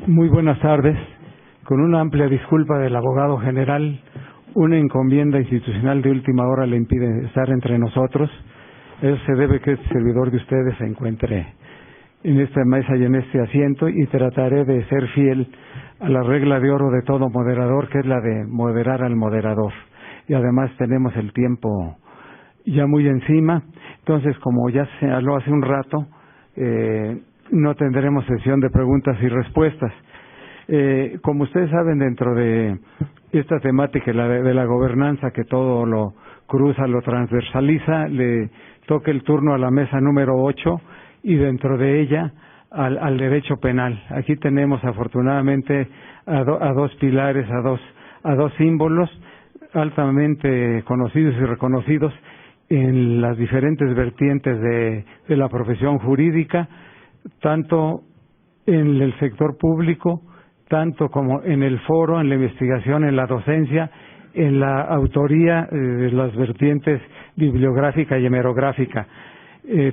Muy buenas tardes. Con una amplia disculpa del abogado general, una encomienda institucional de última hora le impide estar entre nosotros. Eso se debe que este servidor de ustedes se encuentre en esta mesa y en este asiento, y trataré de ser fiel a la regla de oro de todo moderador, que es la de moderar al moderador. Y además tenemos el tiempo ya muy encima. Entonces, como ya se habló hace un rato, no tendremos sesión de preguntas y respuestas. Como ustedes saben, dentro de esta temática de la gobernanza, que todo lo cruza, lo transversaliza, le toca el turno a la mesa número 8 y dentro de ella al derecho penal. Aquí tenemos afortunadamente a dos pilares, a dos símbolos altamente conocidos y reconocidos en las diferentes vertientes de la profesión jurídica, tanto en el sector público, tanto como en el foro, en la investigación, en la docencia, en la autoría de las vertientes bibliográfica y hemerográfica.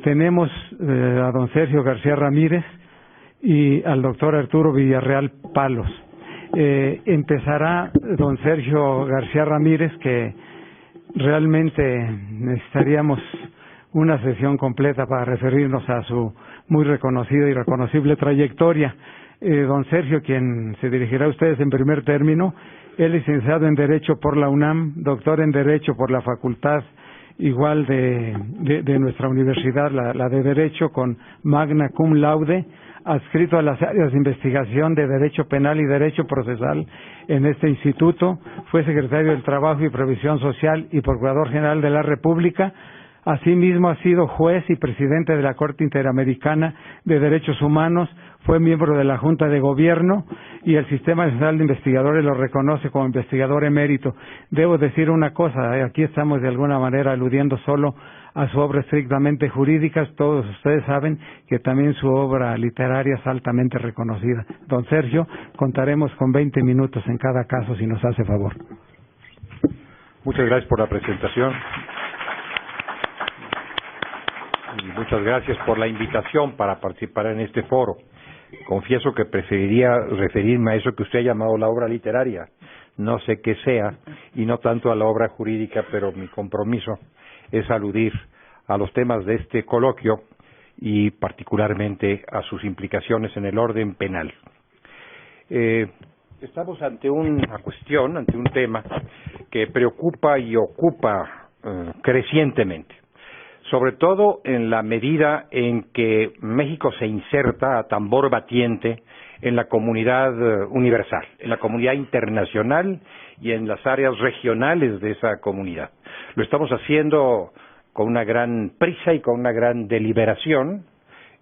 Tenemos a don Sergio García Ramírez y al doctor Arturo Villarreal Palos. Empezará don Sergio García Ramírez, que realmente necesitaríamos una sesión completa para referirnos a su muy reconocida y reconocible trayectoria. Don Sergio, quien se dirigirá a ustedes en primer término, es licenciado en Derecho por la UNAM, doctor en Derecho por la Facultad igual de nuestra universidad, la de Derecho, con magna cum laude, adscrito a las áreas de investigación de Derecho Penal y Derecho Procesal en este instituto. Fue secretario del Trabajo y Previsión Social y Procurador General de la República. Asimismo, ha sido juez y presidente de la Corte Interamericana de Derechos Humanos, fue miembro de la Junta de Gobierno y el Sistema Nacional de Investigadores lo reconoce como investigador emérito. Debo decir una cosa, aquí estamos de alguna manera aludiendo solo a su obra estrictamente jurídica. Todos ustedes saben que también su obra literaria es altamente reconocida. Don Sergio, contaremos con 20 minutos en cada caso, si nos hace favor. Muchas gracias por la presentación. Y muchas gracias por la invitación para participar en este foro. Confieso que preferiría referirme a eso que usted ha llamado la obra literaria. No sé qué sea, y no tanto a la obra jurídica, pero mi compromiso es aludir a los temas de este coloquio y particularmente a sus implicaciones en el orden penal. Estamos ante una cuestión, ante un tema que preocupa y ocupa crecientemente, sobre todo en la medida en que México se inserta a tambor batiente en la comunidad universal, en la comunidad internacional y en las áreas regionales de esa comunidad. Lo estamos haciendo con una gran prisa y con una gran deliberación.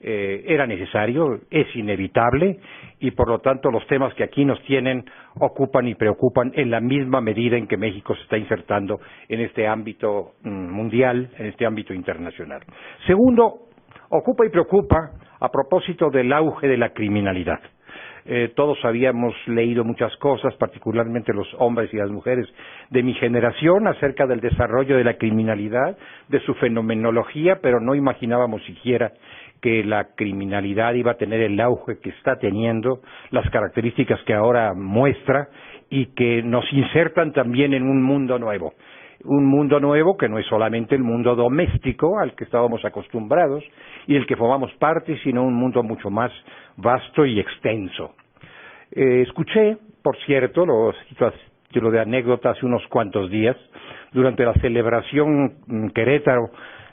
Era necesario, es inevitable, y por lo tanto los temas que aquí nos tienen ocupan y preocupan en la misma medida en que México se está insertando en este ámbito mundial, en este ámbito internacional. Segundo, ocupa y preocupa a propósito del auge de la criminalidad. Todos habíamos leído muchas cosas, particularmente los hombres y las mujeres de mi generación, acerca del desarrollo de la criminalidad, de su fenomenología, pero no imaginábamos siquiera que la criminalidad iba a tener el auge que está teniendo, las características que ahora muestra, y que nos insertan también en un mundo nuevo que no es solamente el mundo doméstico al que estábamos acostumbrados y del que formamos parte, sino un mundo mucho más vasto y extenso. Escuché, por cierto, lo de anécdota hace unos cuantos días, durante la celebración en Querétaro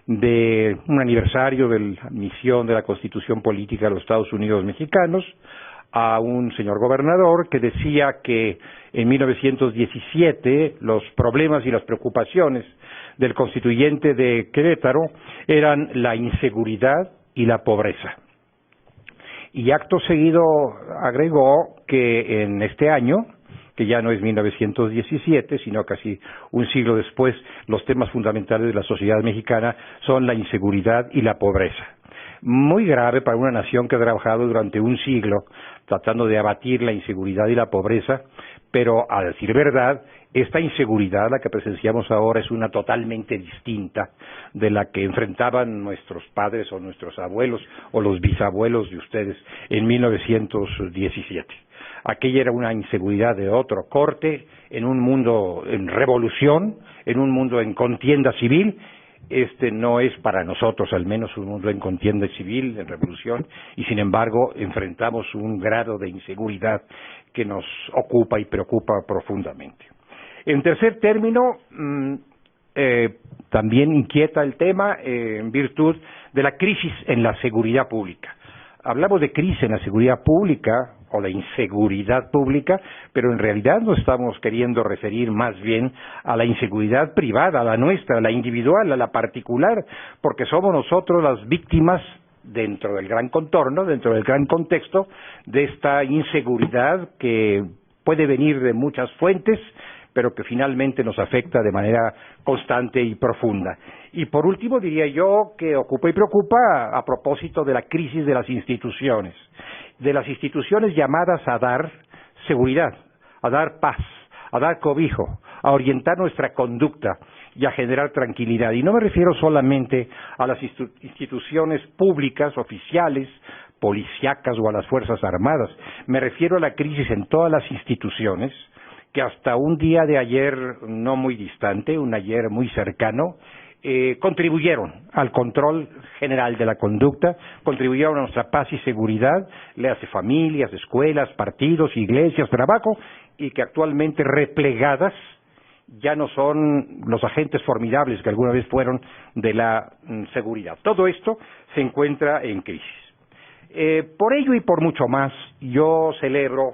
de un aniversario de la admisión de la Constitución Política de los Estados Unidos Mexicanos, a un señor gobernador que decía que en 1917 los problemas y las preocupaciones del constituyente de Querétaro eran la inseguridad y la pobreza. Y acto seguido agregó que en este año, que ya no es 1917, sino casi un siglo después, los temas fundamentales de la sociedad mexicana son la inseguridad y la pobreza. Muy grave para una nación que ha trabajado durante un siglo tratando de abatir la inseguridad y la pobreza, pero a decir verdad, esta inseguridad, la que presenciamos ahora, es una totalmente distinta de la que enfrentaban nuestros padres o nuestros abuelos o los bisabuelos de ustedes en 1917. Aquella era una inseguridad de otro corte, en un mundo en revolución, en un mundo en contienda civil. Este no es para nosotros, al menos, un mundo en contienda civil, en revolución, y sin embargo enfrentamos un grado de inseguridad que nos ocupa y preocupa profundamente. En tercer término, también inquieta el tema en virtud de la crisis en la seguridad pública. Hablamos de crisis en la seguridad pública o de inseguridad pública, pero en realidad nos estamos queriendo referir más bien a la inseguridad privada, a la nuestra, a la individual, a la particular, porque somos nosotros las víctimas dentro del gran contorno, dentro del gran contexto de esta inseguridad que puede venir de muchas fuentes, pero que finalmente nos afecta de manera constante y profunda. Y por último diría yo que ocupa y preocupa a propósito de la crisis de las instituciones llamadas a dar seguridad, a dar paz, a dar cobijo, a orientar nuestra conducta y a generar tranquilidad. Y no me refiero solamente a las instituciones públicas, oficiales, policíacas o a las Fuerzas Armadas. Me refiero a la crisis en todas las instituciones que hasta un día de ayer no muy distante, un ayer muy cercano, contribuyeron al control general de la conducta, contribuyeron a nuestra paz y seguridad, le hace familias, escuelas, partidos, iglesias, trabajo, y que actualmente replegadas ya no son los agentes formidables que alguna vez fueron de la seguridad. Todo esto se encuentra en crisis. Por ello y por mucho más, yo celebro,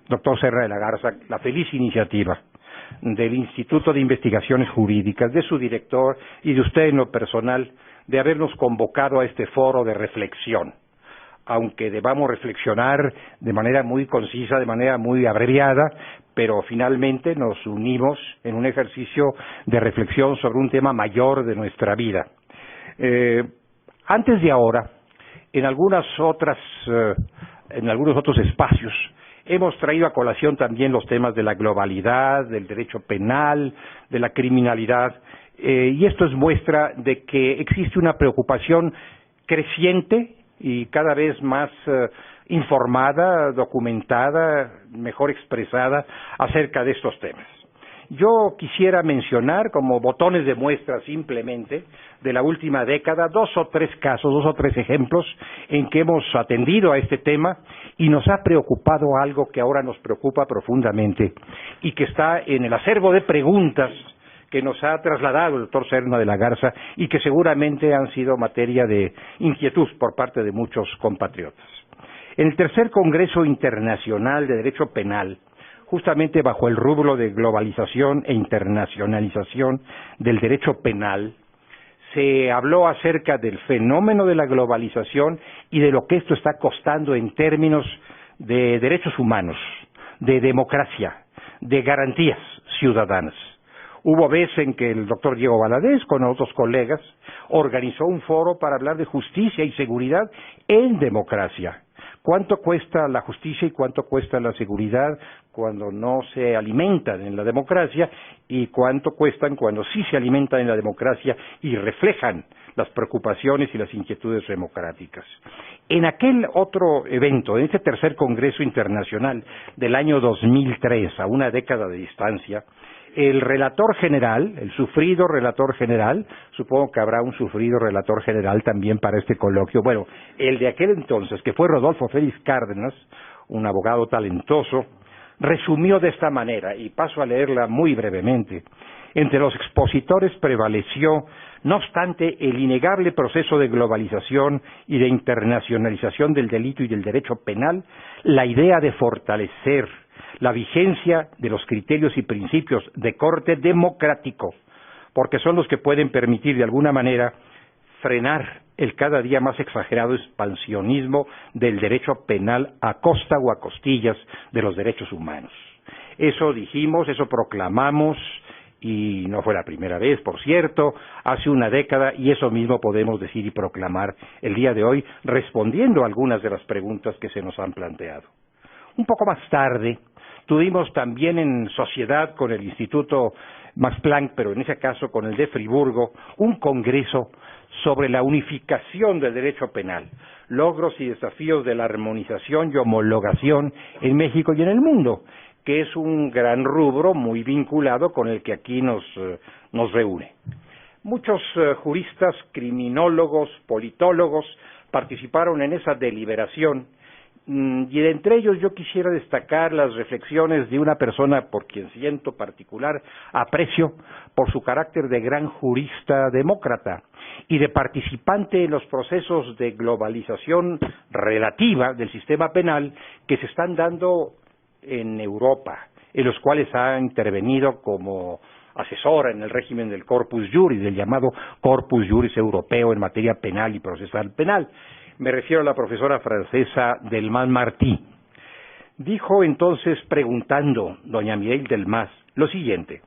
doctor Serra de la Garza, la feliz iniciativa del Instituto de Investigaciones Jurídicas, de su director y de usted en lo personal, de habernos convocado a este foro de reflexión. Aunque debamos reflexionar de manera muy concisa, de manera muy abreviada, pero finalmente nos unimos en un ejercicio de reflexión sobre un tema mayor de nuestra vida. Antes de ahora, en algunos otros espacios, hemos traído a colación también los temas de la globalidad, del derecho penal, de la criminalidad, y esto es muestra de que existe una preocupación creciente y cada vez más informada, documentada, mejor expresada acerca de estos temas. Yo quisiera mencionar como botones de muestra simplemente de la última década 2 o 3 casos, 2 o 3 ejemplos en que hemos atendido a este tema y nos ha preocupado algo que ahora nos preocupa profundamente y que está en el acervo de preguntas que nos ha trasladado el doctor Serra de la Garza y que seguramente han sido materia de inquietud por parte de muchos compatriotas. En el tercer Congreso Internacional de Derecho Penal, justamente bajo el rubro de globalización e internacionalización del derecho penal, se habló acerca del fenómeno de la globalización y de lo que esto está costando en términos de derechos humanos, de democracia, de garantías ciudadanas. Hubo veces en que el doctor Diego Valadez, con otros colegas, organizó un foro para hablar de justicia y seguridad en democracia. ¿Cuánto cuesta la justicia y cuánto cuesta la seguridad cuando no se alimentan en la democracia y cuánto cuestan cuando sí se alimentan en la democracia y reflejan las preocupaciones y las inquietudes democráticas? En aquel otro evento, en este tercer Congreso Internacional del año 2003, a una década de distancia, el relator general, el sufrido relator general, supongo que habrá un sufrido relator general también para este coloquio, bueno, el de aquel entonces, que fue Rodolfo Félix Cárdenas, un abogado talentoso, resumió de esta manera, y paso a leerla muy brevemente. Entre los expositores prevaleció, no obstante, el innegable proceso de globalización y de internacionalización del delito y del derecho penal, la idea de fortalecer la vigencia de los criterios y principios de corte democrático, porque son los que pueden permitir de alguna manera frenar el cada día más exagerado expansionismo del derecho penal a costa o a costillas de los derechos humanos. Eso dijimos, eso proclamamos, y no fue la primera vez, por cierto, hace una década, y eso mismo podemos decir y proclamar el día de hoy, respondiendo a algunas de las preguntas que se nos han planteado. Un poco más tarde, Tuvimos también en sociedad con el Instituto Max Planck, pero en ese caso con el de Friburgo, un congreso sobre la unificación del derecho penal, logros y desafíos de la armonización y homologación en México y en el mundo, que es un gran rubro muy vinculado con el que aquí nos reúne. Muchos juristas, criminólogos, politólogos participaron en esa deliberación y de entre ellos yo quisiera destacar las reflexiones de una persona por quien siento particular aprecio por su carácter de gran jurista demócrata y de participante en los procesos de globalización relativa del sistema penal que se están dando en Europa, en los cuales ha intervenido como asesora en el régimen del Corpus Juris, del llamado Corpus Juris europeo en materia penal y procesal penal. Me refiero a la profesora francesa Delmas Martí. Dijo entonces, preguntando doña Mireille Delmas, lo siguiente: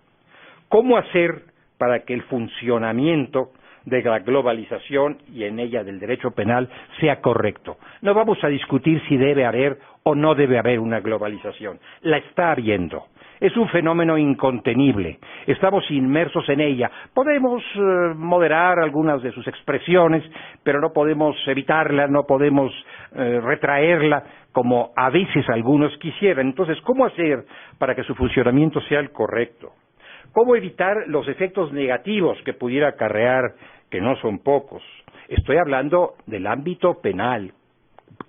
¿cómo hacer para que el funcionamiento de la globalización y en ella del derecho penal sea correcto? No vamos a discutir si debe haber o no debe haber una globalización. La está habiendo. Es un fenómeno incontenible. Estamos inmersos en ella. Podemos moderar algunas de sus expresiones, pero no podemos evitarla, no podemos retraerla como a veces algunos quisieran. Entonces, ¿cómo hacer para que su funcionamiento sea el correcto? ¿Cómo evitar los efectos negativos que pudiera acarrear, que no son pocos? Estoy hablando del ámbito penal.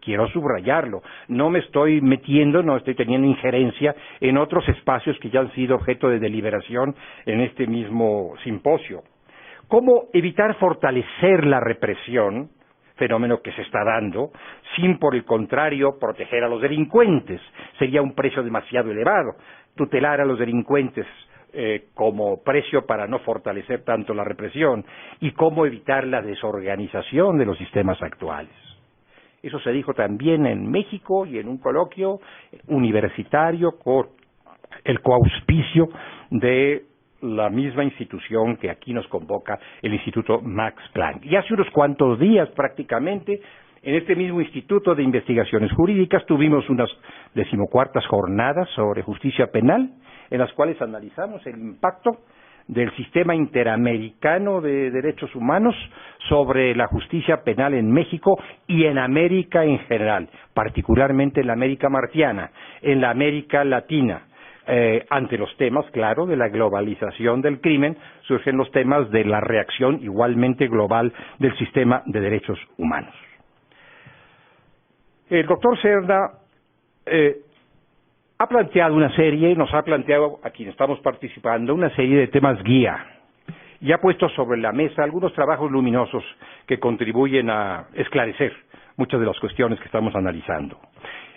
Quiero subrayarlo, no me estoy metiendo, no estoy teniendo injerencia en otros espacios que ya han sido objeto de deliberación en este mismo simposio. ¿Cómo evitar fortalecer la represión, fenómeno que se está dando, sin por el contrario proteger a los delincuentes? Sería un precio demasiado elevado, tutelar a los delincuentes como precio para no fortalecer tanto la represión, y cómo evitar la desorganización de los sistemas actuales. Eso se dijo también en México y en un coloquio universitario con el coauspicio de la misma institución que aquí nos convoca, el Instituto Max Planck. Y hace unos cuantos días prácticamente, en este mismo Instituto de Investigaciones Jurídicas, tuvimos unas 14ª jornadas sobre justicia penal, en las cuales analizamos el impacto del sistema interamericano de derechos humanos sobre la justicia penal en México y en América en general, particularmente en la América marciana, en la América latina. Ante los temas, claro, de la globalización del crimen, surgen los temas de la reacción igualmente global del sistema de derechos humanos. El doctor Cerda ha planteado una serie, nos ha planteado a quienes estamos participando, una serie de temas guía, y ha puesto sobre la mesa algunos trabajos luminosos que contribuyen a esclarecer muchas de las cuestiones que estamos analizando.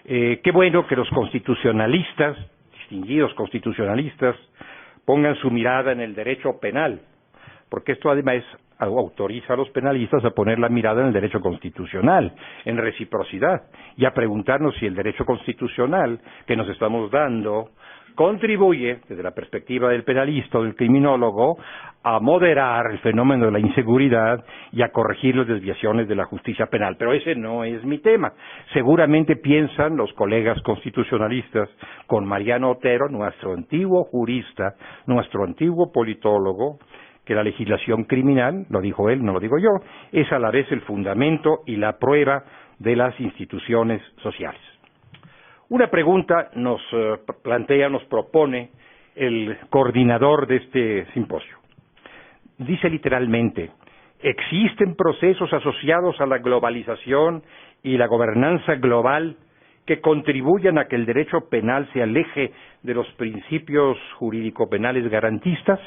Qué bueno que los constitucionalistas, distinguidos constitucionalistas, pongan su mirada en el derecho penal, porque esto además autoriza a los penalistas a poner la mirada en el derecho constitucional, en reciprocidad, y a preguntarnos si el derecho constitucional que nos estamos dando contribuye, desde la perspectiva del penalista o del criminólogo, a moderar el fenómeno de la inseguridad y a corregir las desviaciones de la justicia penal. Pero ese no es mi tema. Seguramente piensan los colegas constitucionalistas con Mariano Otero, nuestro antiguo jurista, nuestro antiguo politólogo, que la legislación criminal, lo dijo él, no lo digo yo, es a la vez el fundamento y la prueba de las instituciones sociales. Una pregunta nos propone el coordinador de este simposio. Dice literalmente: ¿existen procesos asociados a la globalización y la gobernanza global que contribuyan a que el derecho penal se aleje de los principios jurídico-penales garantistas?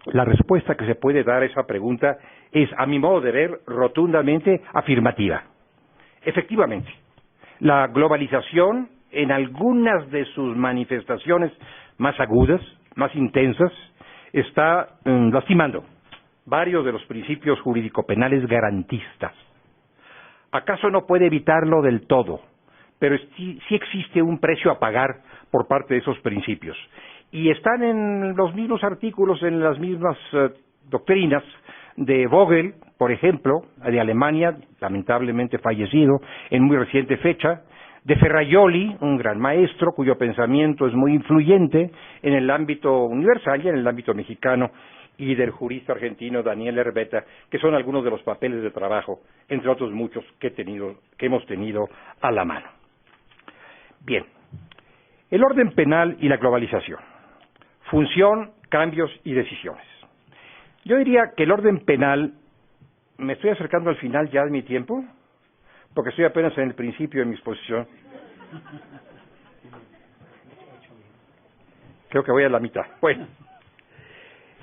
La respuesta que se puede dar a esa pregunta es, a mi modo de ver, rotundamente afirmativa. Efectivamente, la globalización, en algunas de sus manifestaciones más agudas, más intensas, está lastimando varios de los principios jurídico-penales garantistas. ¿Acaso no puede evitarlo del todo? Pero sí existe un precio a pagar por parte de esos principios. Y están en los mismos artículos, en las mismas doctrinas de Vogel, por ejemplo, de Alemania, lamentablemente fallecido en muy reciente fecha, de Ferrajoli, un gran maestro cuyo pensamiento es muy influyente en el ámbito universal y en el ámbito mexicano, y del jurista argentino Daniel Herbeta, que son algunos de los papeles de trabajo, entre otros muchos que hemos tenido a la mano. Bien, el orden penal y la globalización, función, cambios y decisiones. Yo diría que el orden penal, me estoy acercando al final ya de mi tiempo, porque estoy apenas en el principio de mi exposición. Creo que voy a la mitad. Bueno,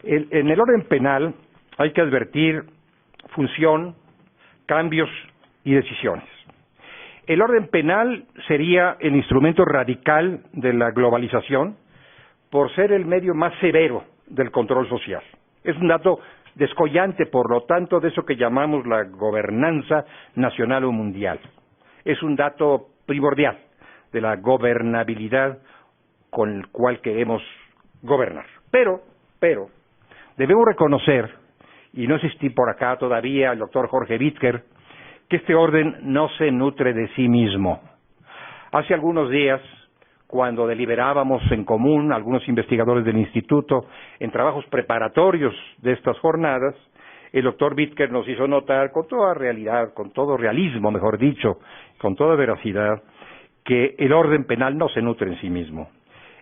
en el orden penal hay que advertir función, cambios y decisiones. El orden penal sería el instrumento radical de la globalización por ser el medio más severo del control social. Es un dato descollante, por lo tanto, de eso que llamamos la gobernanza nacional o mundial. Es un dato primordial de la gobernabilidad con el cual queremos gobernar. Pero, debemos reconocer, y no existí por acá todavía el doctor Jorge Bittker, que este orden no se nutre de sí mismo. Hace algunos días, cuando deliberábamos en común, algunos investigadores del instituto, en trabajos preparatorios de estas jornadas, el doctor Bittker nos hizo notar con toda realidad, con todo realismo, mejor dicho, con toda veracidad, que el orden penal no se nutre en sí mismo.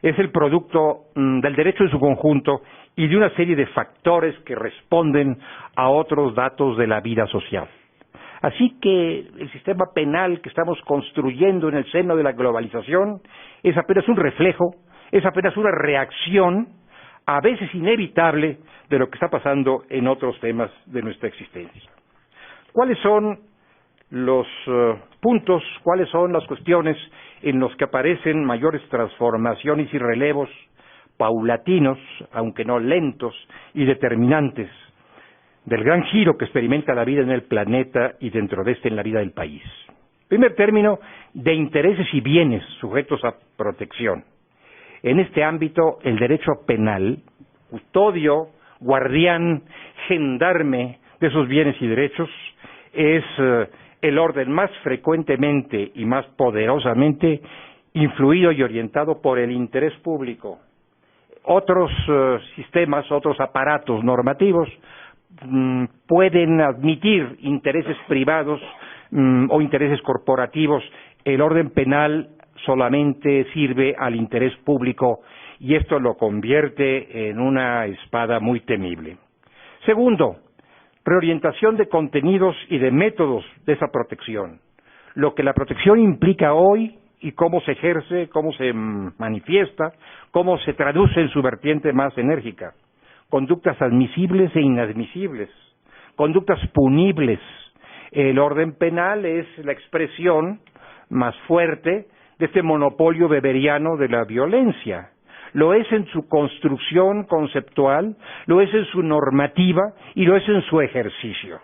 Es el producto del derecho en su conjunto y de una serie de factores que responden a otros datos de la vida social. Así que el sistema penal que estamos construyendo en el seno de la globalización es apenas un reflejo, es apenas una reacción, a veces inevitable, de lo que está pasando en otros temas de nuestra existencia. ¿Cuáles son los puntos, cuáles son las cuestiones en los que aparecen mayores transformaciones y relevos paulatinos, aunque no lentos, y determinantes, del gran giro que experimenta la vida en el planeta y dentro de en la vida del país? Primer término, de intereses y bienes sujetos a protección. En este ámbito, el derecho penal, custodio, guardián, gendarme de esos bienes y derechos, es el orden más frecuentemente y más poderosamente influido y orientado por el interés público. Otros sistemas, otros aparatos normativos pueden admitir intereses privados o intereses corporativos. El orden penal solamente sirve al interés público y esto lo convierte en una espada muy temible. Segundo, reorientación de contenidos y de métodos de esa protección. Lo que la protección implica hoy y cómo se ejerce, cómo se manifiesta, cómo se traduce en su vertiente más enérgica. Conductas admisibles e inadmisibles, conductas punibles. El orden penal es la expresión más fuerte de este monopolio weberiano de la violencia. Lo es en su construcción conceptual, lo es en su normativa y lo es en su ejercicio.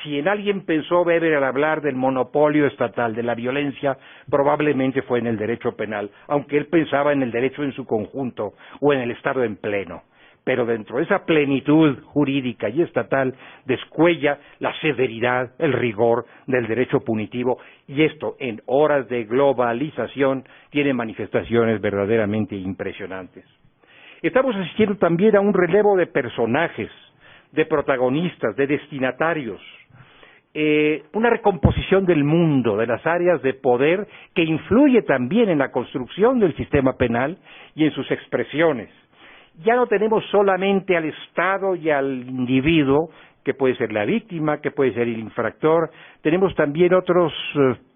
Si en alguien pensó Weber al hablar del monopolio estatal de la violencia, probablemente fue en el derecho penal, aunque él pensaba en el derecho en su conjunto o en el Estado en pleno. Pero dentro de esa plenitud jurídica y estatal descuella la severidad, el rigor del derecho punitivo, y esto en horas de globalización tiene manifestaciones verdaderamente impresionantes. Estamos asistiendo también a un relevo de personajes, de protagonistas, de destinatarios, una recomposición del mundo, de las áreas de poder que influye también en la construcción del sistema penal y en sus expresiones. Ya no tenemos solamente al Estado y al individuo, que puede ser la víctima, que puede ser el infractor, tenemos también otros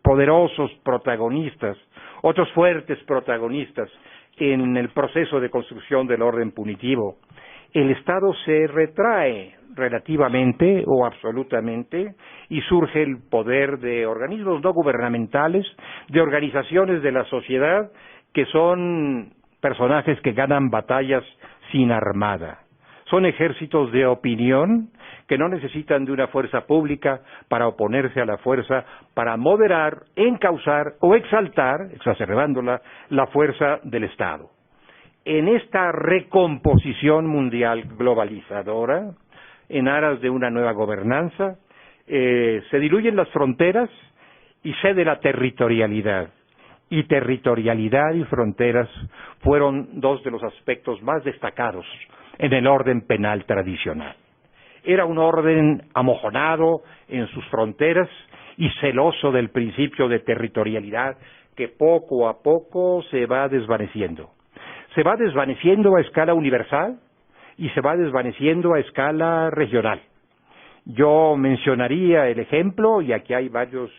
poderosos protagonistas, otros fuertes protagonistas en el proceso de construcción del orden punitivo. El Estado se retrae relativamente o absolutamente y surge el poder de organismos no gubernamentales, de organizaciones de la sociedad que son personajes que ganan batallas sin armada. Son ejércitos de opinión que no necesitan de una fuerza pública para oponerse a la fuerza, para moderar, encauzar o exaltar, exacerbándola, la fuerza del Estado. En esta recomposición mundial globalizadora, en aras de una nueva gobernanza, se diluyen las fronteras y cede la territorialidad. y territorialidad y fronteras fueron dos de los aspectos más destacados en el orden penal tradicional. Era un orden amojonado en sus fronteras y celoso del principio de territorialidad que poco a poco se va desvaneciendo. Se va desvaneciendo a escala universal y se va desvaneciendo a escala regional. Yo mencionaría el ejemplo, y aquí hay varios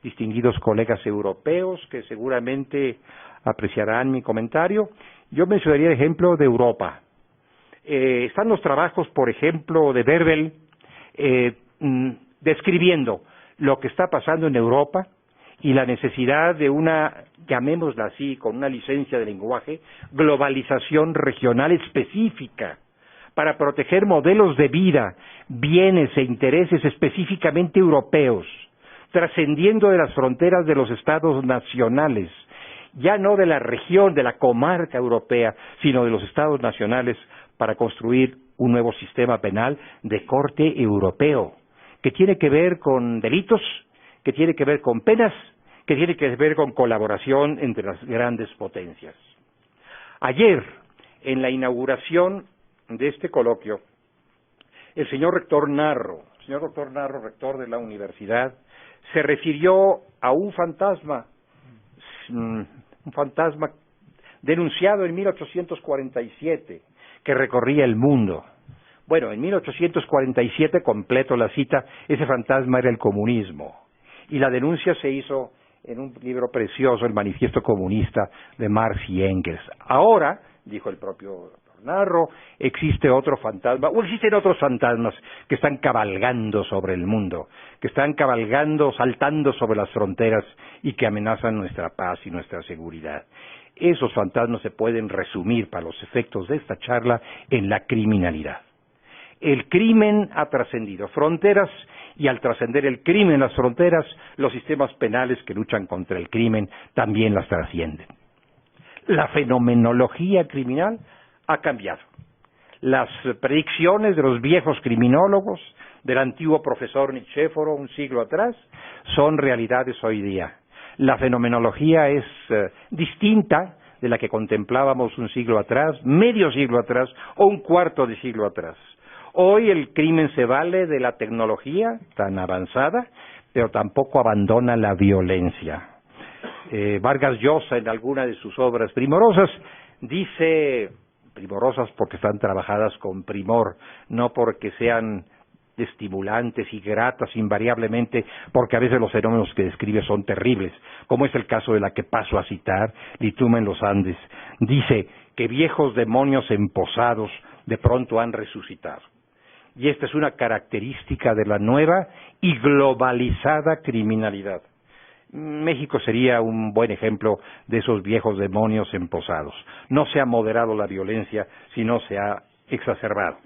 distinguidos colegas europeos que seguramente apreciarán mi comentario. Yo mencionaría el ejemplo de Europa. Están los trabajos, por ejemplo, de Bebel, describiendo lo que está pasando en Europa y la necesidad de una, llamémosla así, con una licencia de lenguaje, globalización regional específica para proteger modelos de vida, bienes e intereses específicamente europeos, trascendiendo de las fronteras de los estados nacionales, ya no de la región, de la comarca europea, sino de los estados nacionales, para construir un nuevo sistema penal de corte europeo, que tiene que ver con delitos, que tiene que ver con penas, que tiene que ver con colaboración entre las grandes potencias. Ayer, en la inauguración de este coloquio, el señor rector Narro, rector de la universidad, se refirió a un fantasma denunciado en 1847, que recorría el mundo. Bueno, en 1847, completo la cita, ese fantasma era el comunismo. Y la denuncia se hizo en un libro precioso, el Manifiesto Comunista de Marx y Engels. Ahora, dijo el propio Narro, existe otro fantasma, o existen otros fantasmas que están cabalgando sobre el mundo, que están cabalgando, saltando sobre las fronteras y que amenazan nuestra paz y nuestra seguridad. Esos fantasmas se pueden resumir, para los efectos de esta charla, en la criminalidad. El crimen ha trascendido fronteras, y al trascender el crimen en las fronteras, los sistemas penales que luchan contra el crimen también las trascienden. La fenomenología criminal ha cambiado. Las predicciones de los viejos criminólogos, del antiguo profesor Nicéforo un siglo atrás, son realidades hoy día. La fenomenología es distinta de la que contemplábamos un siglo atrás, medio siglo atrás o un cuarto de siglo atrás. Hoy el crimen se vale de la tecnología tan avanzada, pero tampoco abandona la violencia. Vargas Llosa, en alguna de sus obras primorosas, dice, primorosas porque están trabajadas con primor, no porque sean estimulantes y gratas invariablemente, porque a veces los fenómenos que describe son terribles, como es el caso de la que paso a citar, Lituma en los Andes. Dice que viejos demonios emposados de pronto han resucitado. Y esta es una característica de la nueva y globalizada criminalidad. México sería un buen ejemplo de esos viejos demonios emposados. No se ha moderado la violencia, sino se ha exacerbado.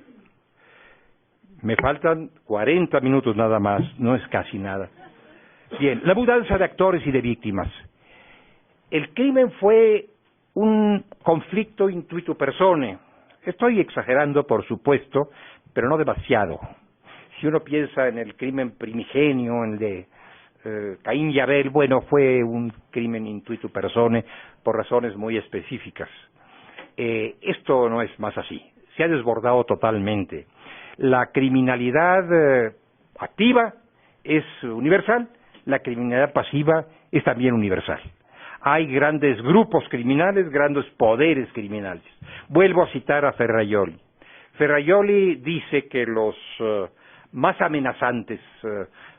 Me faltan 40 minutos nada más, no es casi nada. Bien, la mudanza de actores y de víctimas. El crimen fue un conflicto intuito personae. Estoy exagerando, por supuesto, pero no demasiado. Si uno piensa en el crimen primigenio, en el de Caín y Abel, bueno, fue un crimen intuito personae por razones muy específicas. Esto no es más así. Se ha desbordado totalmente. La criminalidad activa es universal, la criminalidad pasiva es también universal. Hay grandes grupos criminales, grandes poderes criminales. Vuelvo a citar a Ferrajoli. Ferrajoli dice que los más amenazantes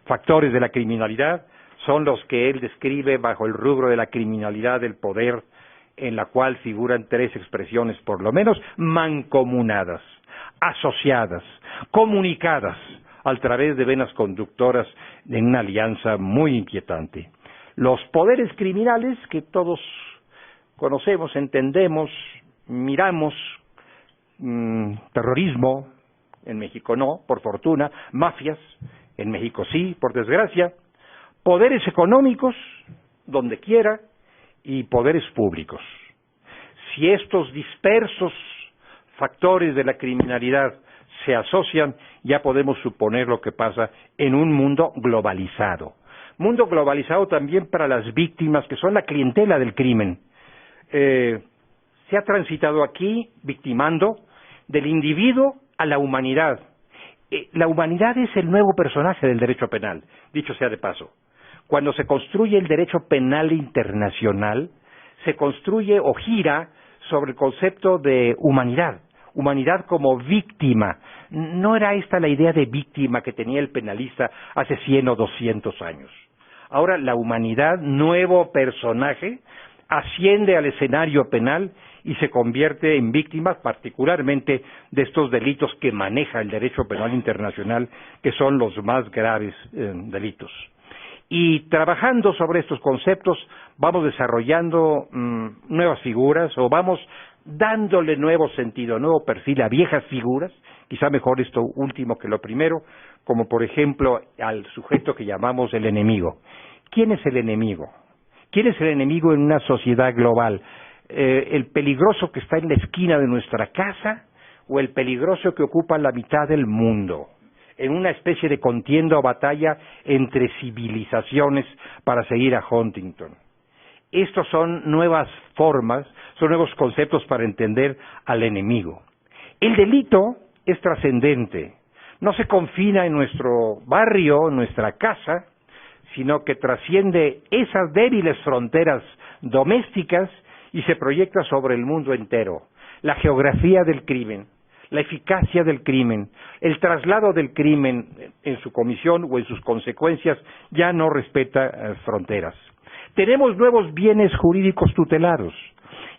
factores de la criminalidad son los que él describe bajo el rubro de la criminalidad del poder, en la cual figuran tres expresiones por lo menos mancomunadas, asociadas, comunicadas a través de venas conductoras en una alianza muy inquietante. Los poderes criminales que todos conocemos, entendemos, miramos, terrorismo, en México no, por fortuna, mafias, en México sí, por desgracia, poderes económicos, donde quiera, y poderes públicos. Si estos dispersos factores de la criminalidad se asocian, ya podemos suponer lo que pasa en un mundo globalizado. mundo globalizado también para las víctimas, que son la clientela del crimen. Se ha transitado aquí, victimando, del individuo a la humanidad. La humanidad es el nuevo personaje del derecho penal, dicho sea de paso. Cuando se construye el derecho penal internacional, se construye o gira sobre el concepto de humanidad, humanidad como víctima. No era esta la idea de víctima que tenía el penalista hace 100 o 200 años. Ahora la humanidad, nuevo personaje, asciende al escenario penal y se convierte en víctima particularmente de estos delitos que maneja el derecho penal internacional, que son los más graves delitos. Y trabajando sobre estos conceptos vamos desarrollando nuevas figuras o vamos dándole nuevo sentido, nuevo perfil a viejas figuras, quizá mejor esto último que lo primero, como por ejemplo al sujeto que llamamos el enemigo. ¿Quién es el enemigo? ¿Quién es el enemigo en una sociedad global? ¿El peligroso que está en la esquina de nuestra casa o el peligroso que ocupa la mitad del mundo? En una especie de contienda o batalla entre civilizaciones para seguir a Huntington. Estos son nuevas formas, son nuevos conceptos para entender al enemigo. El delito es trascendente, no se confina en nuestro barrio, en nuestra casa, sino que trasciende esas débiles fronteras domésticas y se proyecta sobre el mundo entero. La geografía del crimen, la eficacia del crimen, el traslado del crimen en su comisión o en sus consecuencias ya no respeta fronteras. Tenemos nuevos bienes jurídicos tutelados.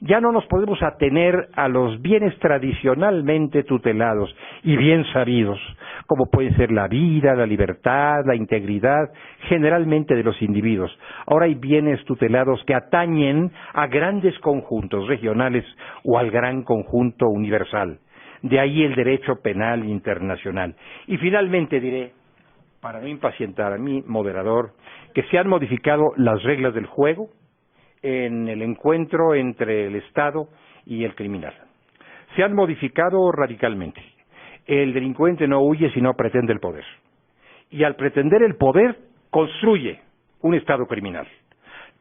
Ya no nos podemos atener a los bienes tradicionalmente tutelados y bien sabidos, como pueden ser la vida, la libertad, la integridad, generalmente de los individuos. Ahora hay bienes tutelados que atañen a grandes conjuntos regionales o al gran conjunto universal. De ahí el derecho penal internacional. Y finalmente diré, para no impacientar a mi moderador, que se han modificado las reglas del juego en el encuentro entre el Estado y el criminal. Se han modificado radicalmente. El delincuente no huye sino pretende el poder. Y al pretender el poder, construye un Estado criminal.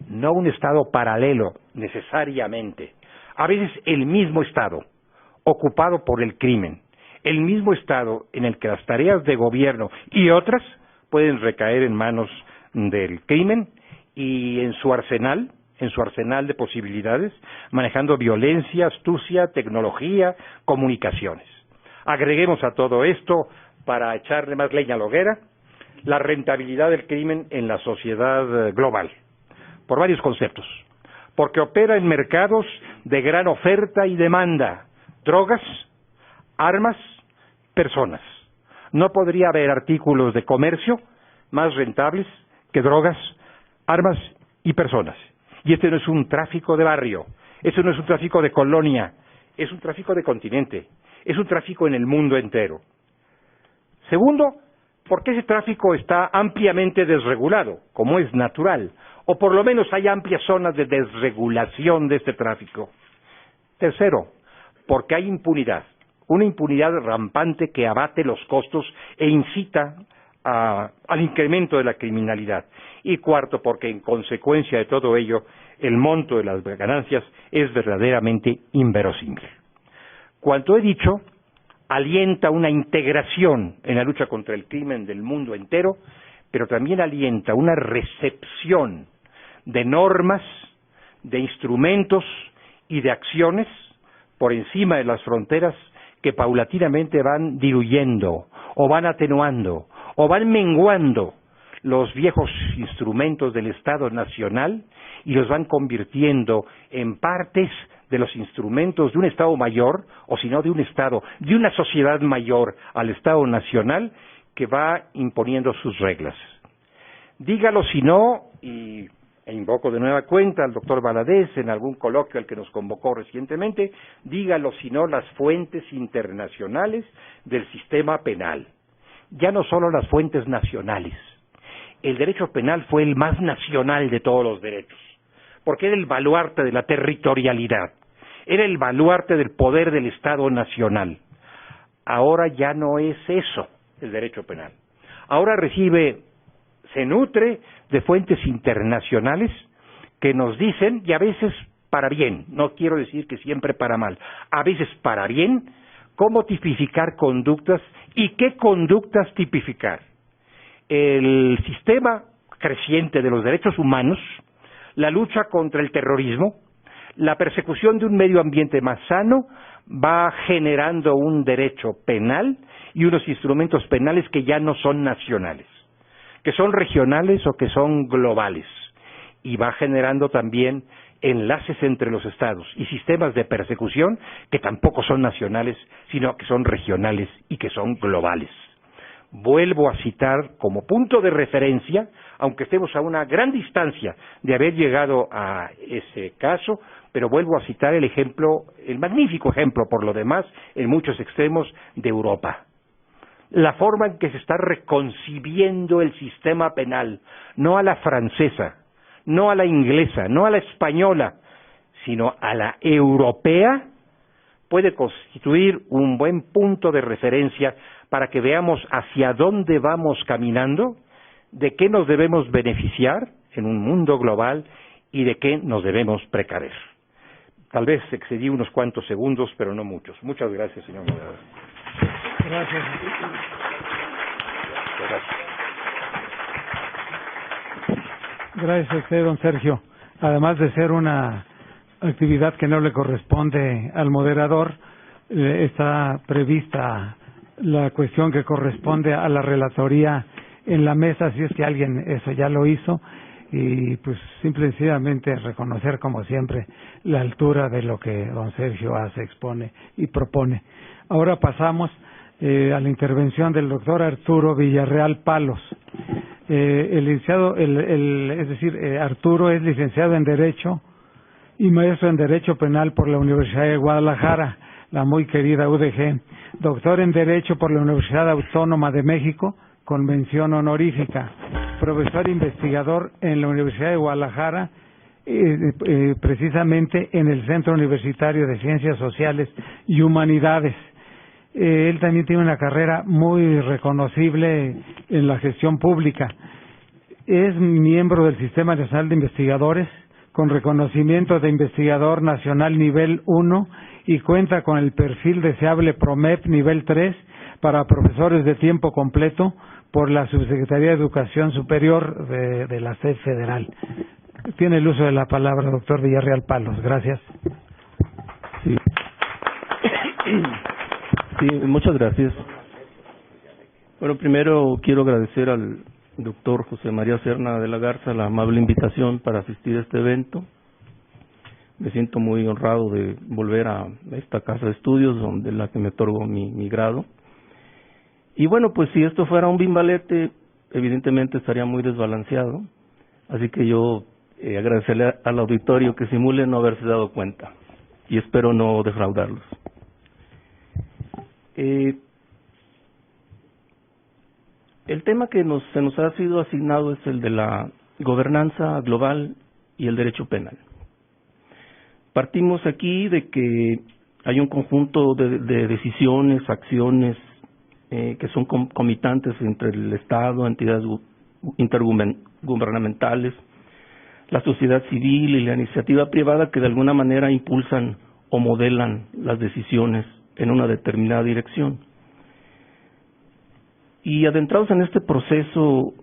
No un Estado paralelo, necesariamente. A veces el mismo Estado, ocupado por el crimen. El mismo Estado en el que las tareas de gobierno y otras pueden recaer en manos del crimen y en su arsenal de posibilidades, manejando violencia, astucia, tecnología, comunicaciones. Agreguemos a todo esto, para echarle más leña a la hoguera, la rentabilidad del crimen en la sociedad global, por varios conceptos. Porque opera en mercados de gran oferta y demanda, drogas, armas, personas. No podría haber artículos de comercio más rentables que drogas, armas y personas. Y este no es un tráfico de barrio, este no es un tráfico de colonia, es un tráfico de continente, es un tráfico en el mundo entero. Segundo, porque ese tráfico está ampliamente desregulado, como es natural, o por lo menos hay amplias zonas de desregulación de este tráfico. Tercero, porque hay impunidad, una impunidad rampante que abate los costos e incita al incremento de la criminalidad. Y cuarto, porque en consecuencia de todo ello, el monto de las ganancias es verdaderamente inverosímil. Cuanto he dicho, alienta una integración en la lucha contra el crimen del mundo entero, pero también alienta una recepción de normas, de instrumentos y de acciones por encima de las fronteras que paulatinamente van diluyendo o van atenuando o van menguando los viejos instrumentos del Estado nacional y los van convirtiendo en partes de los instrumentos de un Estado mayor, o si no de un Estado, de una sociedad mayor al Estado nacional que va imponiendo sus reglas. Dígalo si no, e invoco de nueva cuenta al doctor Valadez en algún coloquio al que nos convocó recientemente, dígalo si no las fuentes internacionales del sistema penal. Ya no solo las fuentes nacionales. El derecho penal fue el más nacional de todos los derechos, porque era el baluarte de la territorialidad, era el baluarte del poder del Estado nacional. Ahora ya no es eso el derecho penal. Ahora se nutre de fuentes internacionales que nos dicen, y a veces para bien, no quiero decir que siempre para mal, a veces para bien, cómo tipificar conductas y qué conductas tipificar. El sistema creciente de los derechos humanos, la lucha contra el terrorismo, la persecución de un medio ambiente más sano, va generando un derecho penal y unos instrumentos penales que ya no son nacionales, que son regionales o que son globales, y va generando también enlaces entre los estados y sistemas de persecución que tampoco son nacionales, sino que son regionales y que son globales. Vuelvo a citar como punto de referencia, aunque estemos a una gran distancia de haber llegado a ese caso, pero vuelvo a citar el ejemplo, el magnífico ejemplo por lo demás, en muchos extremos de Europa. La forma en que se está reconcibiendo el sistema penal, no a la francesa, no a la inglesa, no a la española, sino a la europea, puede constituir un buen punto de referencia para que veamos hacia dónde vamos caminando, de qué nos debemos beneficiar en un mundo global y de qué nos debemos precaver. Tal vez excedí unos cuantos segundos, pero no muchos. Muchas gracias, señor moderador. Gracias. Gracias a usted, don Sergio. Además de ser una actividad que no le corresponde al moderador, está prevista la cuestión que corresponde a la relatoría en la mesa, si es que alguien eso ya lo hizo, y pues simple y sencillamente reconocer como siempre la altura de lo que don Sergio hace, expone y propone. Ahora pasamos a la intervención del doctor Arturo Villarreal Palos. El licenciado, Arturo es licenciado en Derecho y maestro en Derecho Penal por la Universidad de Guadalajara, la muy querida UDG, doctor en Derecho por la Universidad Autónoma de México, con mención honorífica, profesor investigador en la Universidad de Guadalajara, precisamente en el Centro Universitario de Ciencias Sociales y Humanidades. Él también tiene una carrera muy reconocible en la gestión pública. Es miembro del Sistema Nacional de Investigadores, con reconocimiento de investigador nacional nivel 1 y cuenta con el perfil deseable PROMEP nivel 3 para profesores de tiempo completo por la Subsecretaría de Educación Superior de la SED Federal. Tiene el uso de la palabra, doctor Villarreal Palos. Gracias. Sí. Sí, muchas gracias. Bueno, primero quiero agradecer al doctor José María Serna de la Garza la amable invitación para asistir a este evento. Me siento muy honrado de volver a esta casa de estudios, donde la que me otorgó mi grado. Y bueno, pues si esto fuera un bimbalete, evidentemente estaría muy desbalanceado. Así que yo agradecerle al auditorio que simule no haberse dado cuenta. Y espero no defraudarlos. El tema que se nos ha sido asignado es el de la gobernanza global y el derecho penal. Partimos aquí de que hay un conjunto de decisiones, acciones que son concomitantes entre el Estado, entidades intergubernamentales, la sociedad civil y la iniciativa privada que de alguna manera impulsan o modelan las decisiones en una determinada dirección. Y adentrados en este proceso,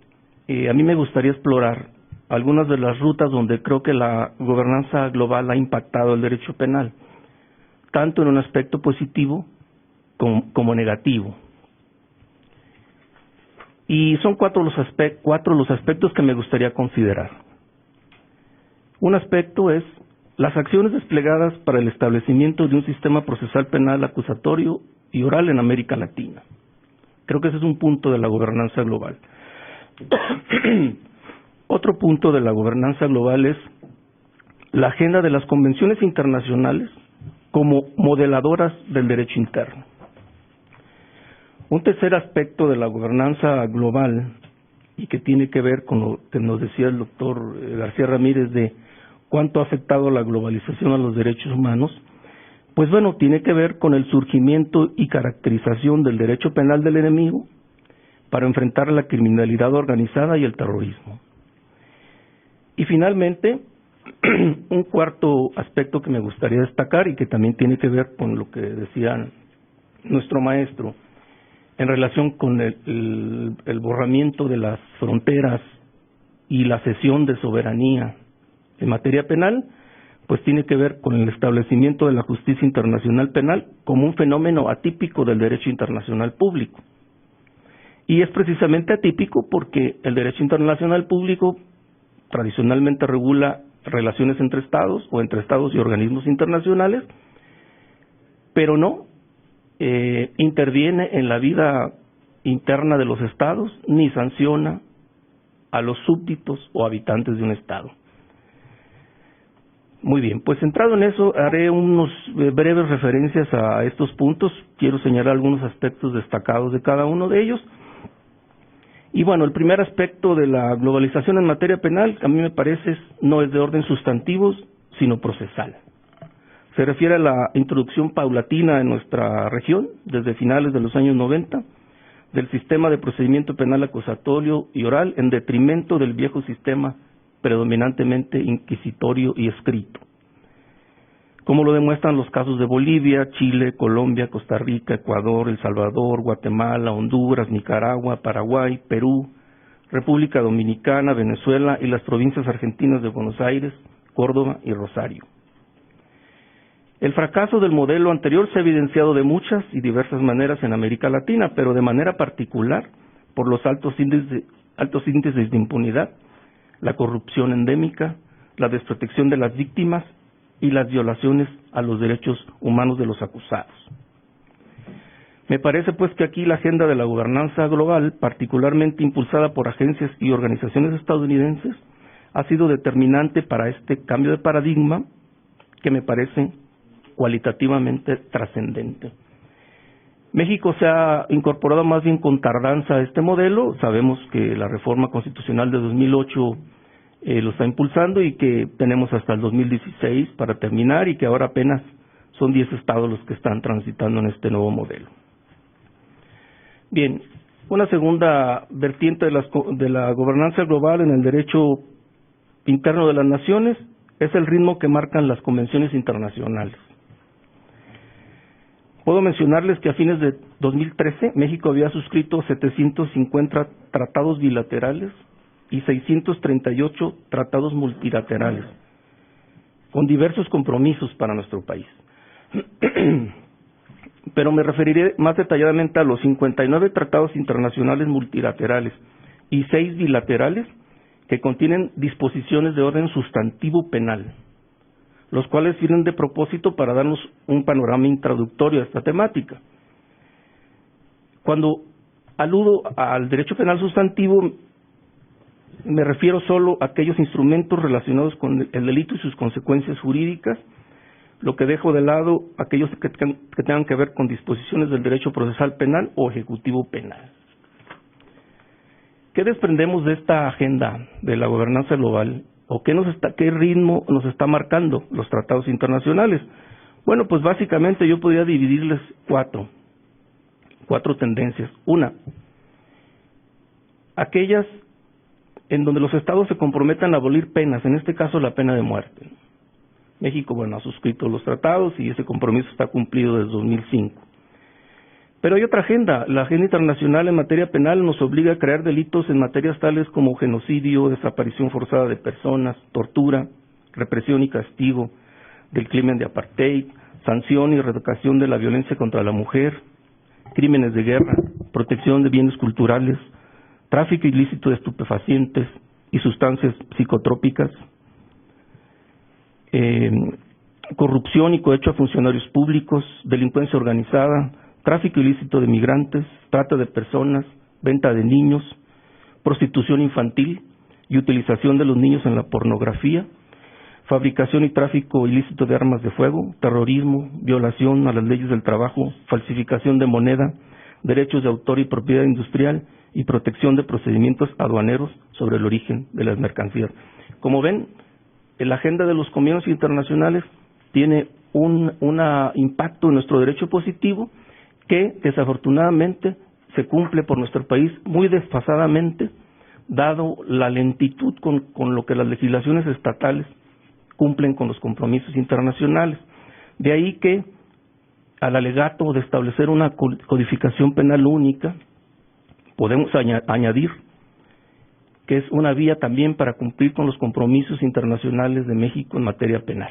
a mí me gustaría explorar algunas de las rutas donde creo que la gobernanza global ha impactado el derecho penal, tanto en un aspecto positivo como negativo. Y son cuatro los aspectos que me gustaría considerar. Un aspecto es las acciones desplegadas para el establecimiento de un sistema procesal penal acusatorio y oral en América Latina. Creo que ese es un punto de la gobernanza global. Otro punto de la gobernanza global es la agenda de las convenciones internacionales como modeladoras del derecho interno. Un tercer aspecto de la gobernanza global, y que tiene que ver con lo que nos decía el doctor García Ramírez de cuánto ha afectado la globalización a los derechos humanos, pues bueno, tiene que ver con el surgimiento y caracterización del derecho penal del enemigo para enfrentar la criminalidad organizada y el terrorismo. Y finalmente, un cuarto aspecto que me gustaría destacar y que también tiene que ver con lo que decía nuestro maestro en relación con el borramiento de las fronteras y la cesión de soberanía en materia penal, pues tiene que ver con el establecimiento de la justicia internacional penal como un fenómeno atípico del derecho internacional público. Y es precisamente atípico porque el derecho internacional público tradicionalmente regula relaciones entre estados o entre estados y organismos internacionales, pero no interviene en la vida interna de los estados ni sanciona a los súbditos o habitantes de un estado. Muy bien, pues centrado en eso, haré unos breves referencias a estos puntos. Quiero señalar algunos aspectos destacados de cada uno de ellos. Y bueno, el primer aspecto de la globalización en materia penal, a mí me parece, no es de orden sustantivo, sino procesal. Se refiere a la introducción paulatina en nuestra región, desde finales de los años 90, del sistema de procedimiento penal acusatorio y oral, en detrimento del viejo sistema predominantemente inquisitorio y escrito, como lo demuestran los casos de Bolivia, Chile, Colombia, Costa Rica, Ecuador, El Salvador, Guatemala, Honduras, Nicaragua, Paraguay, Perú, República Dominicana, Venezuela y las provincias argentinas de Buenos Aires, Córdoba y Rosario. El fracaso del modelo anterior se ha evidenciado de muchas y diversas maneras en América Latina, pero de manera particular por los altos índices de impunidad, la corrupción endémica, la desprotección de las víctimas y las violaciones a los derechos humanos de los acusados. Me parece pues que aquí la agenda de la gobernanza global, particularmente impulsada por agencias y organizaciones estadounidenses, ha sido determinante para este cambio de paradigma que me parece cualitativamente trascendente. México se ha incorporado más bien con tardanza a este modelo. Sabemos que la reforma constitucional de 2008 lo está impulsando y que tenemos hasta el 2016 para terminar y que ahora apenas son 10 estados los que están transitando en este nuevo modelo. Bien, una segunda vertiente de la gobernanza global en el derecho interno de las naciones es el ritmo que marcan las convenciones internacionales. Puedo mencionarles que a fines de 2013 México había suscrito 750 tratados bilaterales y 638 tratados multilaterales, con diversos compromisos para nuestro país. Pero me referiré más detalladamente a los 59 tratados internacionales multilaterales y 6 bilaterales que contienen disposiciones de orden sustantivo penal, los cuales sirven de propósito para darnos un panorama introductorio a esta temática. Cuando aludo al derecho penal sustantivo, me refiero solo a aquellos instrumentos relacionados con el delito y sus consecuencias jurídicas, lo que dejo de lado aquellos que tengan que ver con disposiciones del derecho procesal penal o ejecutivo penal. ¿Qué desprendemos de esta agenda de la gobernanza global? ¿O qué ritmo nos está marcando los tratados internacionales? Bueno, pues básicamente yo podría dividirles cuatro tendencias. Una, aquellas en donde los estados se comprometan a abolir penas, en este caso la pena de muerte. México, bueno, ha suscrito los tratados y ese compromiso está cumplido desde 2005. Pero hay otra agenda. La agenda internacional en materia penal nos obliga a crear delitos en materias tales como genocidio, desaparición forzada de personas, tortura, represión y castigo del crimen de apartheid, sanción y erradicación de la violencia contra la mujer, crímenes de guerra, protección de bienes culturales, tráfico ilícito de estupefacientes y sustancias psicotrópicas, corrupción y cohecho a funcionarios públicos, delincuencia organizada, tráfico ilícito de migrantes, trata de personas, venta de niños, prostitución infantil y utilización de los niños en la pornografía, fabricación y tráfico ilícito de armas de fuego, terrorismo, violación a las leyes del trabajo, falsificación de moneda, derechos de autor y propiedad industrial y protección de procedimientos aduaneros sobre el origen de las mercancías. Como ven, la agenda de los convenios internacionales tiene un impacto en nuestro derecho positivo que desafortunadamente se cumple por nuestro país muy desfasadamente, dado la lentitud con lo que las legislaciones estatales cumplen con los compromisos internacionales. De ahí que, al alegato de establecer una codificación penal única, podemos añadir que es una vía también para cumplir con los compromisos internacionales de México en materia penal.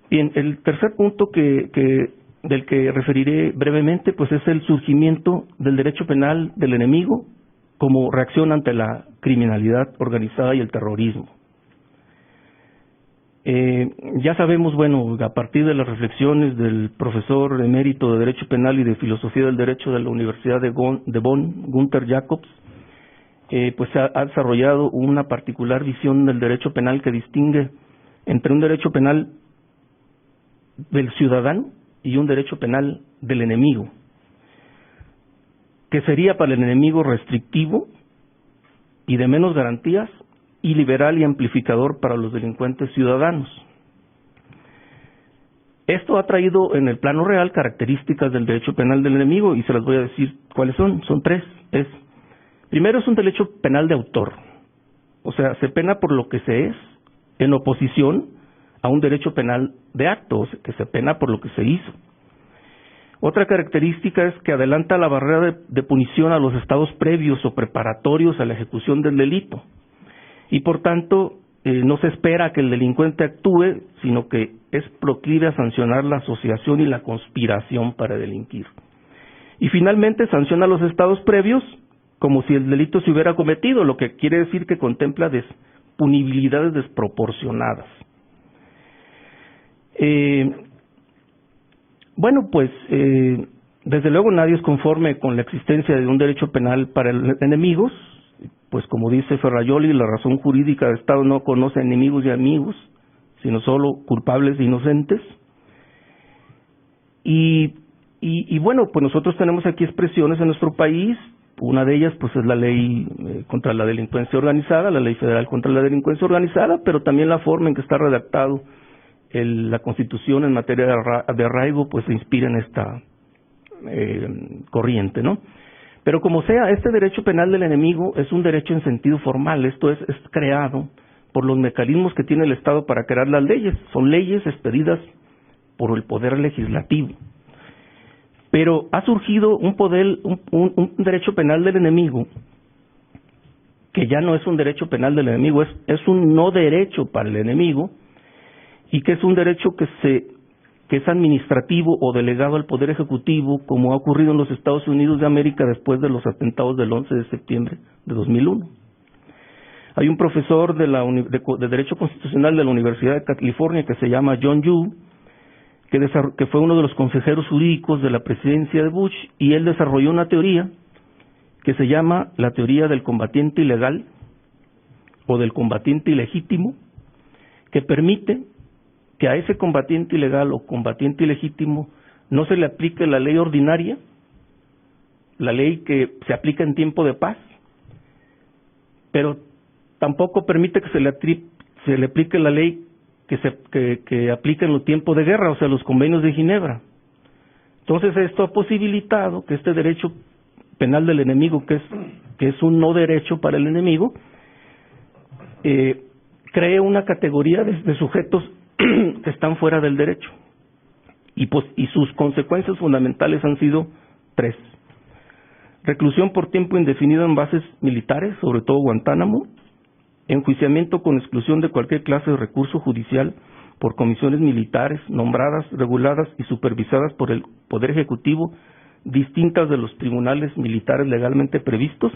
Bien, el tercer punto del que referiré brevemente, pues es el surgimiento del derecho penal del enemigo como reacción ante la criminalidad organizada y el terrorismo. Ya sabemos, bueno, a partir de las reflexiones del profesor emérito de Derecho Penal y de Filosofía del Derecho de la Universidad de Bonn, Gunther Jacobs, pues se ha desarrollado una particular visión del derecho penal que distingue entre un derecho penal del ciudadano y un derecho penal del enemigo, que sería para el enemigo restrictivo y de menos garantías, y liberal y amplificador para los delincuentes ciudadanos. Esto ha traído en el plano real características del derecho penal del enemigo y se las voy a decir cuáles son. Son tres. Primero, es un derecho penal de autor, o sea, se pena por lo que se es, en oposición a un derecho penal de acto, o sea, que se pena por lo que se hizo. Otra característica es que adelanta la barrera de punición a los estados previos o preparatorios a la ejecución del delito. Y por tanto, no se espera que el delincuente actúe, sino que es proclive a sancionar la asociación y la conspiración para delinquir. Y finalmente, sanciona a los estados previos como si el delito se hubiera cometido, lo que quiere decir que contempla punibilidades desproporcionadas. Bueno, pues, desde luego nadie es conforme con la existencia de un derecho penal para enemigos. Pues como dice Ferrajoli, la razón jurídica del Estado no conoce enemigos y amigos, sino solo culpables e inocentes. Y bueno, pues nosotros tenemos aquí expresiones en nuestro país. Una de ellas pues es la ley contra la delincuencia organizada, la ley federal contra la delincuencia organizada, pero también la forma en que está redactado la Constitución en materia de arraigo pues se inspira en esta corriente, ¿no? Pero como sea, este derecho penal del enemigo es un derecho en sentido formal, esto es creado por los mecanismos que tiene el Estado para crear las leyes, son leyes expedidas por el Poder Legislativo. Pero ha surgido un derecho penal del enemigo, que ya no es un derecho penal del enemigo, es un no derecho para el enemigo, y que es un derecho que es administrativo o delegado al Poder Ejecutivo, como ha ocurrido en los Estados Unidos de América después de los atentados del 11 de septiembre de 2001. Hay un profesor de Derecho Constitucional de la Universidad de California que se llama John Yoo, que fue uno de los consejeros jurídicos de la presidencia de Bush, y él desarrolló una teoría que se llama la teoría del combatiente ilegal o del combatiente ilegítimo, que permite que a ese combatiente ilegal o combatiente ilegítimo no se le aplique la ley ordinaria, la ley que se aplica en tiempo de paz, pero tampoco permite que se le aplique la ley que aplica en los tiempos de guerra, o sea, los convenios de Ginebra. Entonces esto ha posibilitado que este derecho penal del enemigo, que es un no derecho para el enemigo, cree una categoría de sujetos que están fuera del derecho, y sus consecuencias fundamentales han sido tres: reclusión por tiempo indefinido en bases militares, sobre todo Guantánamo; enjuiciamiento con exclusión de cualquier clase de recurso judicial por comisiones militares nombradas, reguladas y supervisadas por el Poder Ejecutivo, distintas de los tribunales militares legalmente previstos;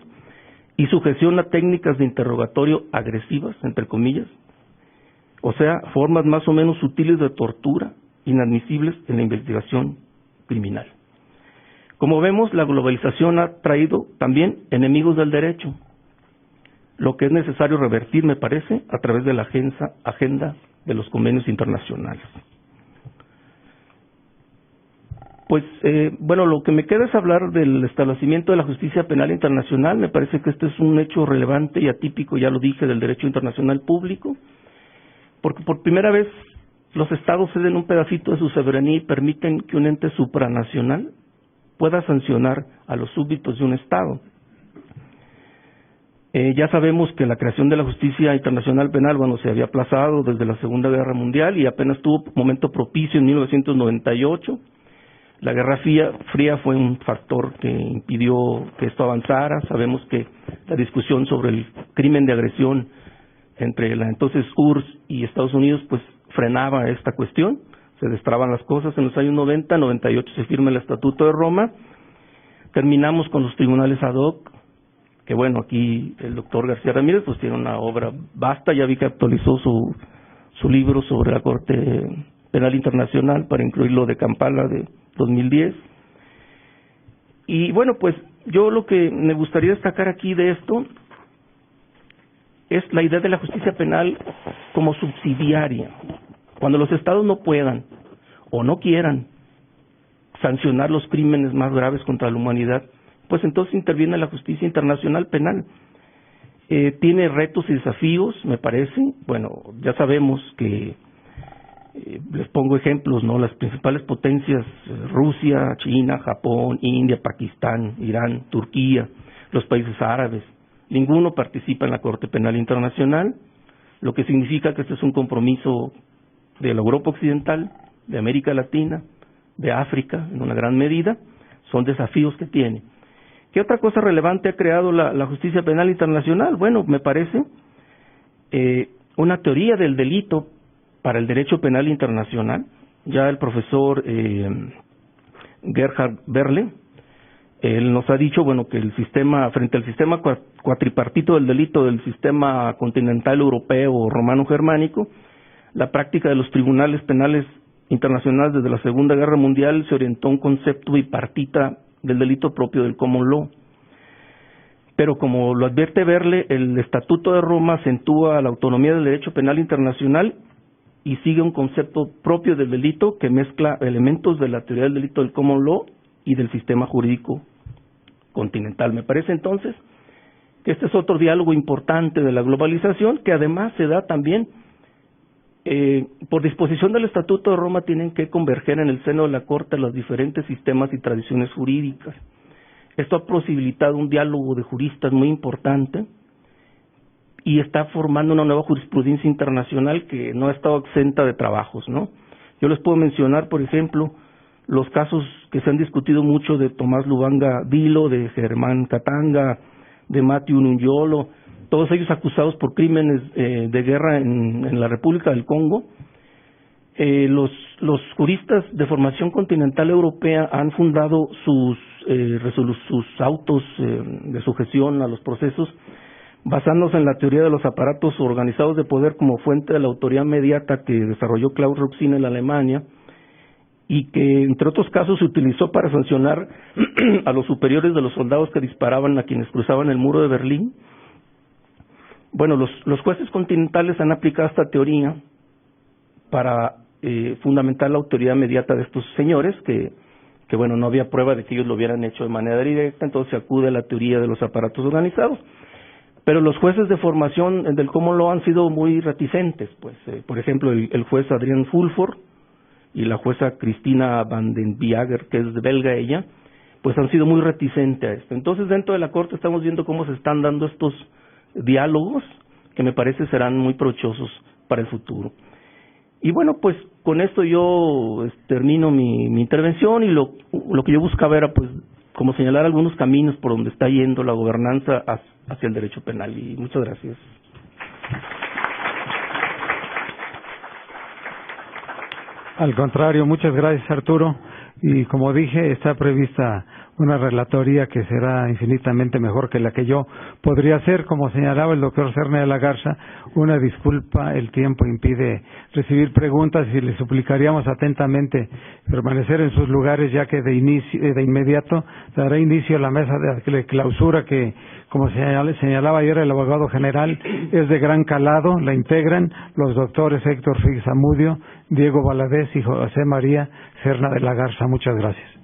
y sujeción a técnicas de interrogatorio agresivas, entre comillas, o sea, formas más o menos sutiles de tortura, inadmisibles en la investigación criminal. Como vemos, la globalización ha traído también enemigos del derecho, lo que es necesario revertir, me parece, a través de la agenda de los convenios internacionales. Pues, bueno, lo que me queda es hablar del establecimiento de la justicia penal internacional. Me parece que este es un hecho relevante y atípico, ya lo dije, del derecho internacional público, porque por primera vez los estados ceden un pedacito de su soberanía y permiten que un ente supranacional pueda sancionar a los súbditos de un estado. Ya sabemos que la creación de la justicia internacional penal, se había aplazado desde la Segunda Guerra Mundial y apenas tuvo momento propicio en 1998. La Guerra Fría fue un factor que impidió que esto avanzara. Sabemos que la discusión sobre el crimen de agresión entre la entonces URSS y Estados Unidos pues frenaba esta cuestión, se destraban las cosas. En los años 90, 98 se firma el Estatuto de Roma, terminamos con los tribunales ad hoc, que aquí el doctor García Ramírez pues tiene una obra vasta, ya vi que actualizó su libro sobre la Corte Penal Internacional para incluirlo de Kampala de 2010. Y pues yo lo que me gustaría destacar aquí de esto es la idea de la justicia penal como subsidiaria. Cuando los estados no puedan o no quieran sancionar los crímenes más graves contra la humanidad, pues entonces interviene la justicia internacional penal. Tiene retos y desafíos, me parece. Ya sabemos que, les pongo ejemplos, las principales potencias, Rusia, China, Japón, India, Pakistán, Irán, Turquía, los países árabes, ninguno participa en la Corte Penal Internacional, lo que significa que este es un compromiso de la Europa Occidental, de América Latina, de África, en una gran medida. Son desafíos que tiene. ¿Qué otra cosa relevante ha creado la justicia penal internacional? Me parece una teoría del delito para el derecho penal internacional. Ya el profesor Gerhard Berle, él nos ha dicho, que el sistema, frente al sistema cuatripartito del delito del sistema continental europeo o romano-germánico, la práctica de los tribunales penales internacionales desde la Segunda Guerra Mundial se orientó a un concepto bipartita del delito propio del common law. Pero como lo advierte Berle, el Estatuto de Roma acentúa la autonomía del derecho penal internacional y sigue un concepto propio del delito que mezcla elementos de la teoría del delito del common law y del sistema jurídico continental. Me parece entonces que este es otro diálogo importante de la globalización, que además se da también por disposición del Estatuto de Roma. Tienen que converger en el seno de la Corte los diferentes sistemas y tradiciones jurídicas. Esto ha posibilitado un diálogo de juristas muy importante y está formando una nueva jurisprudencia internacional que no ha estado exenta de trabajos, Yo les puedo mencionar, por ejemplo, los casos que se han discutido mucho de Tomás Lubanga Dilo, de Germán Katanga, de Matthew Nunyolo, todos ellos acusados por crímenes de guerra en la República del Congo. Los juristas de formación continental europea han fundado sus autos de sujeción a los procesos basándose en la teoría de los aparatos organizados de poder como fuente de la autoridad inmediata que desarrolló Klaus Roxin en Alemania y que entre otros casos se utilizó para sancionar a los superiores de los soldados que disparaban a quienes cruzaban el muro de Berlín. Los jueces continentales han aplicado esta teoría para fundamentar la autoridad inmediata de estos señores que no había prueba de que ellos lo hubieran hecho de manera directa, entonces se acude a la teoría de los aparatos organizados. Pero los jueces de formación del common law han sido muy reticentes, por ejemplo el juez Adrian Fulford y la jueza Cristina van den Biager, que es belga ella, han sido muy reticentes a esto. Entonces dentro de la Corte estamos viendo cómo se están dando estos diálogos que me parece serán muy provechosos para el futuro. Y con esto yo termino mi intervención y lo que yo buscaba era como señalar algunos caminos por donde está yendo la gobernanza hacia el derecho penal. Y muchas gracias. Al contrario, muchas gracias, Arturo. Y como dije, está prevista una relatoría que será infinitamente mejor que la que yo podría hacer. Como señalaba el doctor Serna de la Garza, una disculpa, el tiempo impide recibir preguntas y le suplicaríamos atentamente permanecer en sus lugares, ya que de inmediato dará inicio a la mesa de clausura que, como señalaba ayer el abogado general, es de gran calado. La integran los doctores Héctor Figues Zamudio, Diego Valadez y José María Serna de la Garza. Muchas gracias.